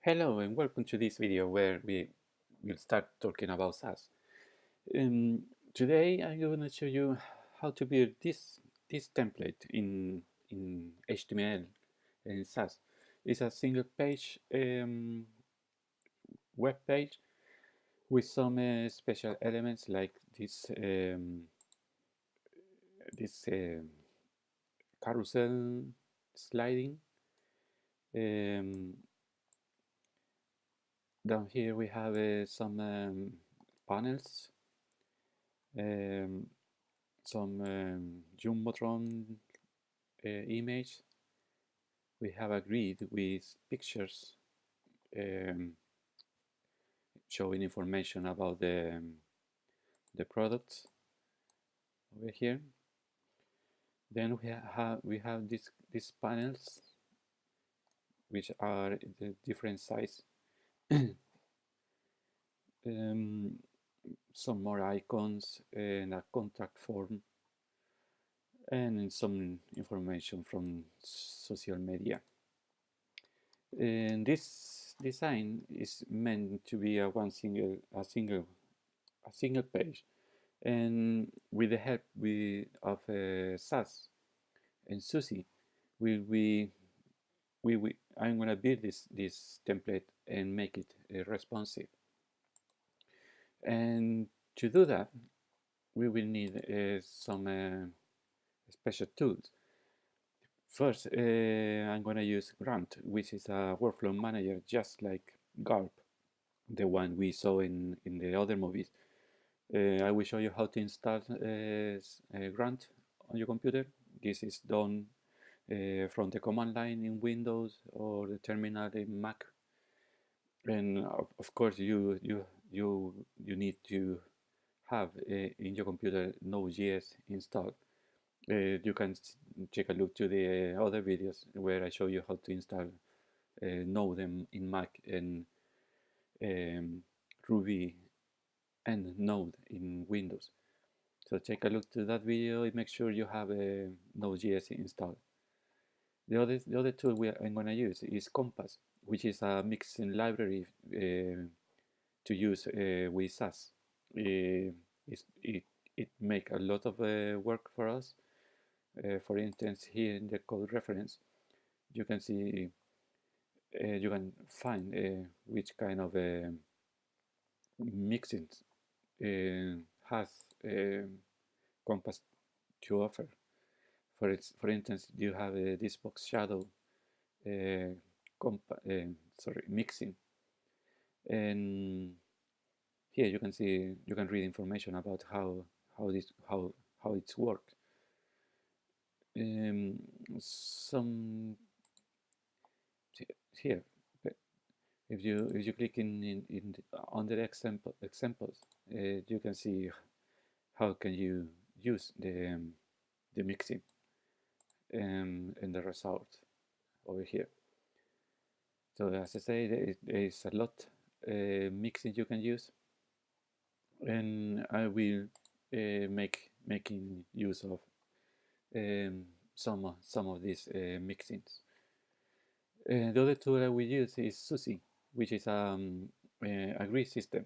Hello and welcome to this video where we will start talking about SAS. Um, Today I'm going to show you how to build this template in HTML and SAS. It's a single page web page with some special elements like this carousel sliding. Um, Down here we have some panels, um, some Jumbotron image. We have a grid with pictures um, showing information about the products over here. Then we have these panels, which are the different size. um, some more icons and a contact form and some information from social media. And this design is meant to be a single page, and with the help of SAS and Susie, we I'm gonna build this template and make it responsive. And to do that, we will need some special tools. First, I'm gonna use Grunt, which is a workflow manager just like Gulp, the one we saw in the other movies. I will show you how to install Grunt on your computer. This is done from the command line in Windows or the terminal in Mac. And of course, you need to have in your computer Node.js installed. You can take a look to the other videos where I show you how to install Node in Mac and Ruby and Node in Windows. So take a look to that video and make sure you have a Node.js installed. The other tool I'm going to use is Compass, which is a mixing library to use with SAS. It make a lot of work for us. For instance, here in the code reference, you can see you can find which kind of mixing has Compass to offer. For instance, you have this box shadow uh, mixing, and here you can read information about how it's worked. Um, some here, if you click on the examples, you can see how can you use the mixing and the result over here. So as I say, there is a lot mixing you can use, and I will making use of some of these mixings. The other tool I will use is Susie, which is a grid system.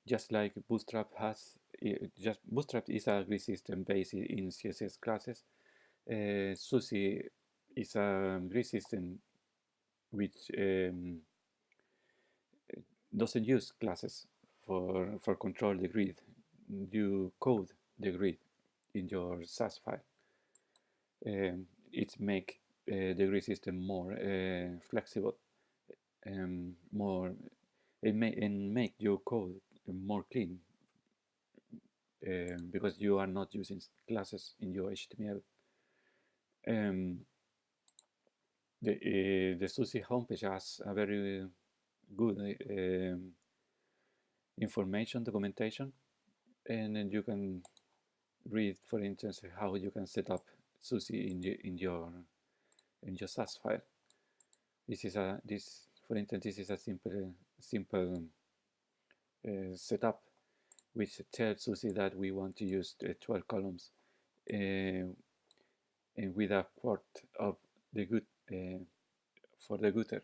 Just like Bootstrap has, Bootstrap is a grid system based in CSS classes. Susie is a grid system which doesn't use classes for control the grid. You code the grid in your SAS file. It make the grid system more flexible, more and make your code more clean because you are not using classes in your HTML. The SUSE homepage has a very good information documentation, and then you can read, for instance, how you can set up SUSE in your SAS file. For instance, this is a simple setup which tells SUSE that we want to use 12 columns and with a quart of the good for the gutter.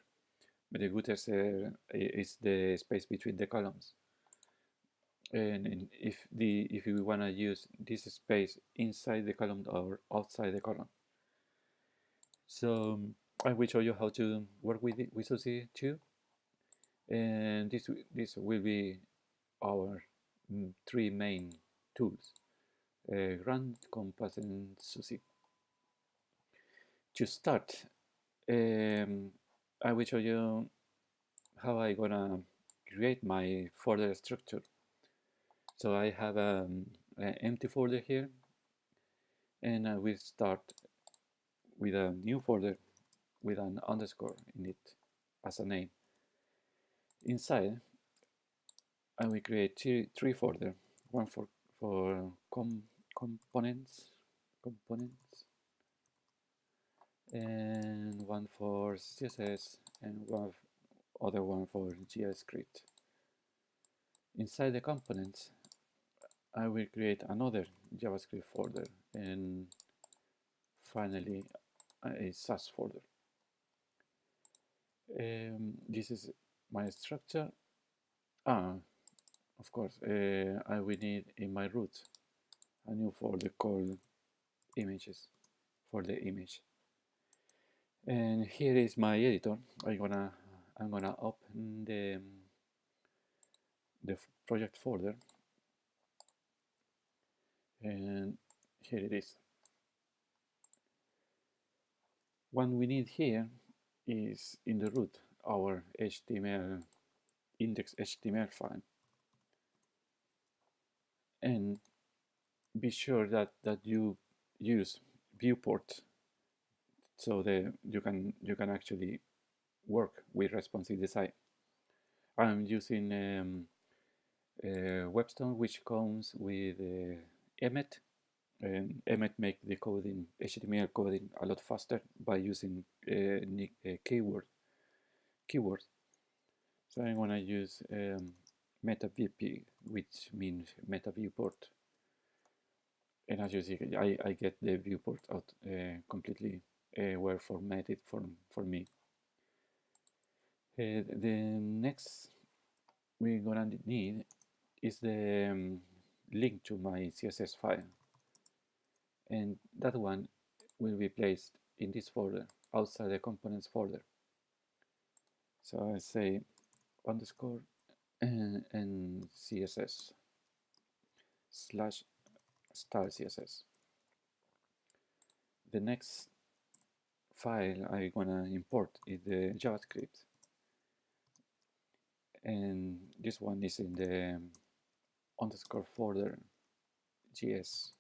the gutters is the space between the columns. And if you want to use this space inside the column or outside the column. So I will show you how to work with it with SUSI 2, and this will be our three main tools: Grunt, Compass, and SUSI. To start, I will show you how I gonna create my folder structure. So I have an empty folder here, and I will start with a new folder with an underscore in it as a name. Inside, I will create three folders, one for components, and one for CSS, and one other one for JavaScript. Inside the components, I will create another JavaScript folder, and finally a SAS folder. This is my structure. Of course, I will need in my root a new folder called images for the image. And here is my editor. I'm gonna open the project folder, and here it is. What we need here is in the root our HTML index HTML file, and be sure that you use viewport so that you can actually work with responsive design. I'm using Webstone, which comes with Emmet. And Emmet make the coding, HTML coding, a lot faster by using keywords. So I'm gonna use meta VP, which means meta viewport. And as you see, I get the viewport out completely well formatted for me. The next we're gonna need is the link to my CSS file, and that one will be placed in this folder outside the components folder. So I say underscore and CSS slash style CSS. The next file I'm gonna import is the JavaScript, and this one is in the underscore folder JS,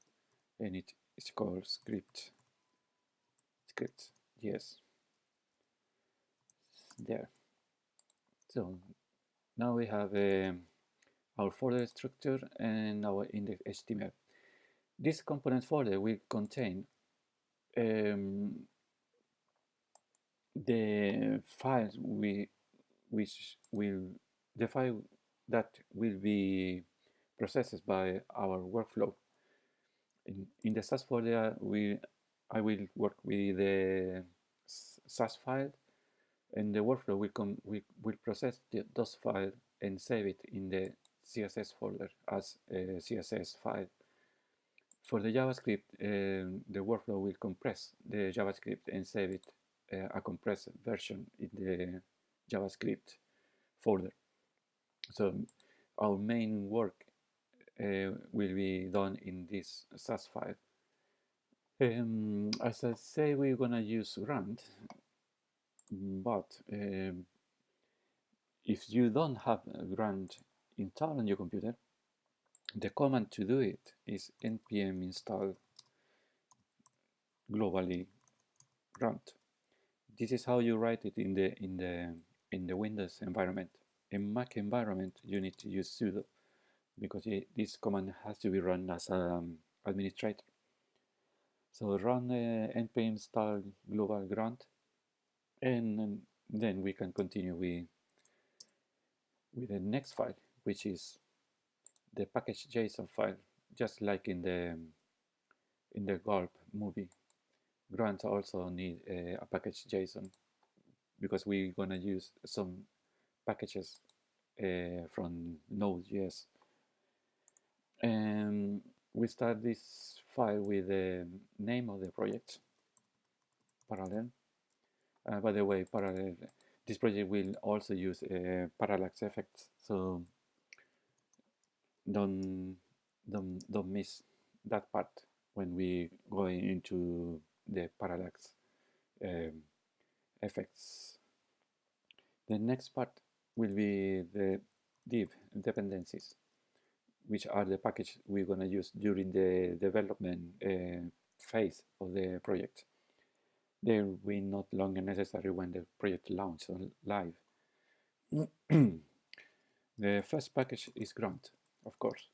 and it is called script JS. There. So now we have our folder structure and our index HTML. This component folder will contain the files the file that will be processed by our workflow. In the SAS folder, I will work with the SAS file, and the workflow will process those files and save it in the CSS folder as a CSS file. For the JavaScript, the workflow will compress the JavaScript and save it a compressed version in the JavaScript folder. So our main work will be done in this SAS file. As I say, we're gonna use Grunt, but if you don't have Grunt installed on your computer, the command to do it is npm install globally Grunt. This is how you write it in the Windows environment. In Mac environment, you need to use sudo, because this command has to be run as an administrator. So run npm install global Grunt, and then we can continue with the next file, which is the package.Json file, just like in the Gulp movie. Grunt also need a package.Json because we're gonna use some packages from Node.js. And we start this file with the name of the project, parallel. By the way, parallel. This project will also use parallax effects, so don't miss that part when we go into the parallax um, effects. The next part will be the div dependencies, which are the package we're going to use during the development phase of the project. They will be not longer necessary when the project launches live. The first package is grunt, of course,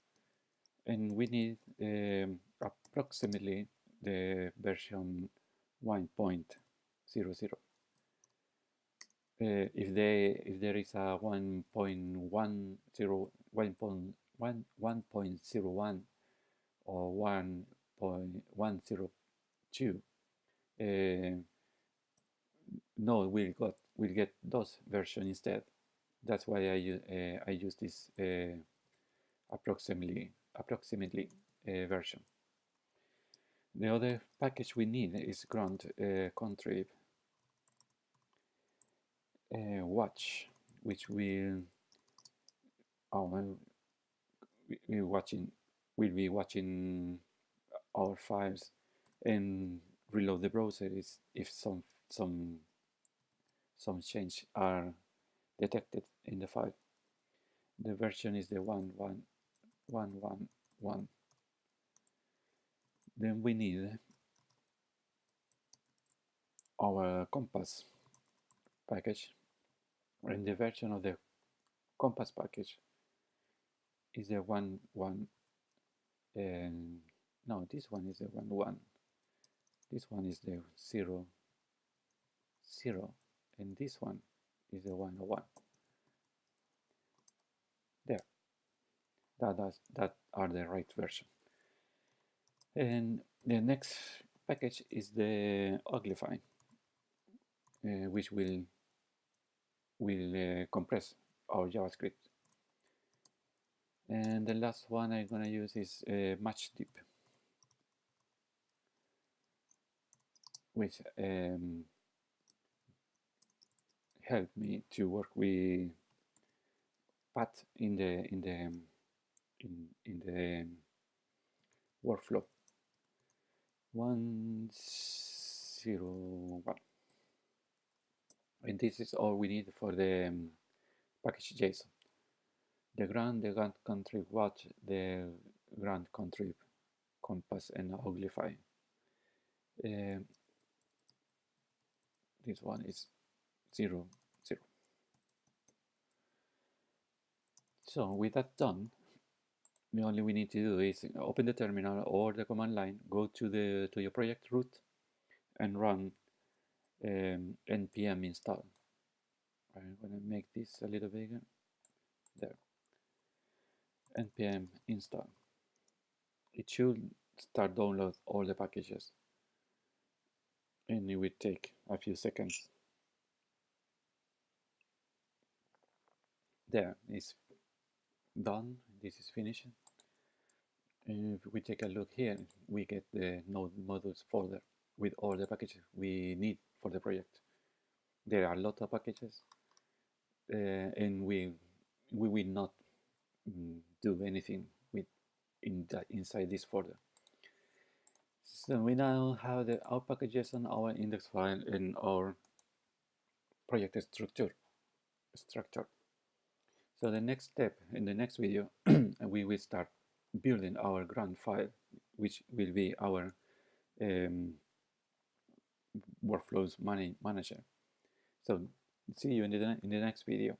and we need approximately the version 1.00. If there is a 1.10, 1.01 or 1.102, Node will get those version instead. That's why I use this approximately version. The other package we need is grunt contrib watch, which will we'll be watching our files and reload the browser if some change are detected in the file. The version is the 1.1.1.1. Then we need our compass package, and the version of the compass package is the 1.1. No, this one is the 1.1. This one is the 0.0, and this one is the 1.1. There, that are the right version. And the next package is the uglify, which will compress our JavaScript. And the last one I'm gonna use is match dip, which helped me to work with path in the workflow 101. And this is all we need for the package.Json. The grunt contrib watch, the grunt contrib compass, and uglify. This one is 0.0. So with that done, the only we need to do is open the terminal or the command line, go to your project root, and run npm install. I'm gonna make this a little bigger. There. Npm install. It should start download all the packages, and it will take a few seconds. There, it's done. This is finished. And if we take a look here, we get the node modules folder with all the packages we need for the project. There are a lot of packages, and we will not do anything with inside this folder. So we now have our packages on our index file and our project structure. So the next step in the next video, we will start building our grunt file, which will be our workflows manager. So see you in the next video.